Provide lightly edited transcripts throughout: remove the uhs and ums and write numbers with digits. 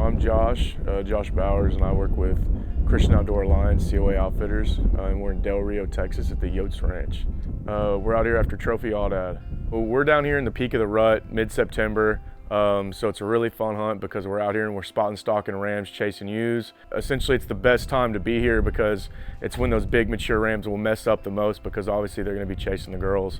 I'm Josh Bowers, and I work with Christian Outdoor Alliance COA Outfitters, and we're in Del Rio, Texas at the Yotes Ranch. We're out here after Trophy Aoudad. Well, we're down here in the peak of the rut, mid-September, so it's a really fun hunt because we're out here and we're spotting, stalking rams, chasing ewes. Essentially, it's the best time to be here because it's when those big mature rams will mess up the most because obviously they're going to be chasing the girls.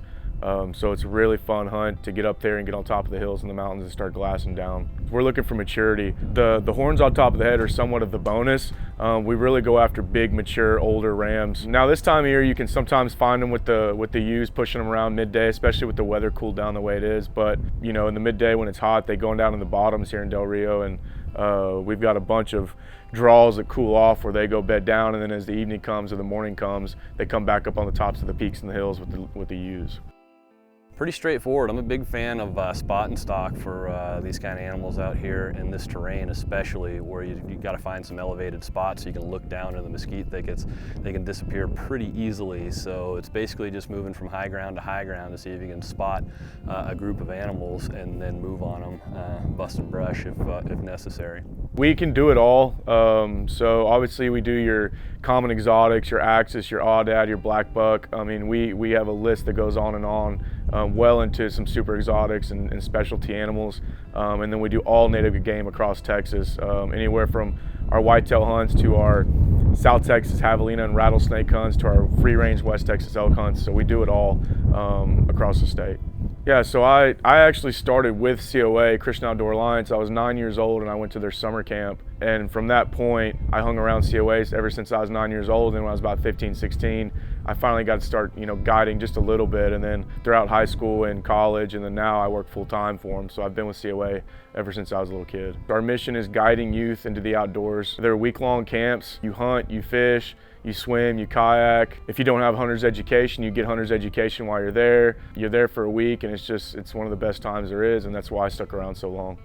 So it's a really fun hunt to get up there and get on top of the hills and the mountains and start glassing down. We're looking for maturity. The horns on top of the head are somewhat of the bonus. We really go after big, mature, older rams. Now this time of year, you can sometimes find them with the ewes pushing them around midday, especially with the weather cooled down the way it is. But you know, in the midday when it's hot, they go down in the bottoms here in Del Rio, and we've got a bunch of draws that cool off where they go bed down, and then as the evening comes or the morning comes, they come back up on the tops of the peaks and the hills with the ewes. Pretty straightforward. I'm a big fan of spot and stalk for these kind of animals out here in this terrain, especially where you got to find some elevated spots so you can look down in the mesquite thickets. They can disappear pretty easily, so it's basically just moving from high ground to high ground to see if you can spot a group of animals and then move on them, busting brush if necessary. We can do it all. So obviously we do your common exotics, your axis, your aoudad, your black buck. I mean, we have a list that goes on and on, well into some super exotics and specialty animals. And then we do all native game across Texas, anywhere from our whitetail hunts to our South Texas javelina and rattlesnake hunts to our free range West Texas elk hunts. So we do it all across the state. Yeah, so I actually started with COA, Christian Outdoor Alliance. I was 9 years old and I went to their summer camp. And from that point, I hung around COAs ever since I was 9 years old. And when I was about 15, 16, I finally got to start, guiding just a little bit. And then throughout high school and college, and then now I work full time for them. So I've been with COA ever since I was a little kid. Our mission is guiding youth into the outdoors. They're week-long camps. You hunt, you fish, you swim, you kayak. If you don't have hunter's education, you get hunter's education while you're there. You're there for a week, and it's one of the best times there is, and that's why I stuck around so long.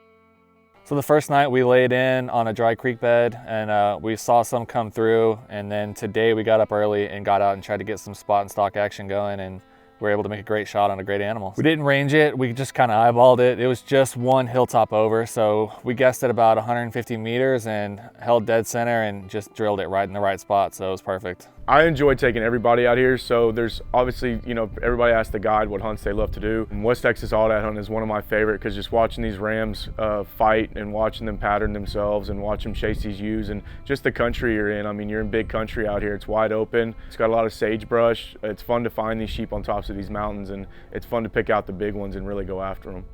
So the first night we laid in on a dry creek bed, and we saw some come through, and then today we got up early and got out and tried to get some spot and stalk action going, and we were able to make a great shot on a great animal. We didn't range it, we just kind of eyeballed it. It was just one hilltop over, so we guessed at about 150 meters and held dead center and just drilled it right in the right spot, so it was perfect. I enjoy taking everybody out here, so there's obviously, everybody asks the guide what hunts they love to do. And West Texas aoudad hunt is one of my favorite because just watching these rams fight and watching them pattern themselves and watch them chase these ewes and just the country you're in. I mean, you're in big country out here. It's wide open. It's got a lot of sagebrush. It's fun to find these sheep on tops of these mountains, and it's fun to pick out the big ones and really go after them.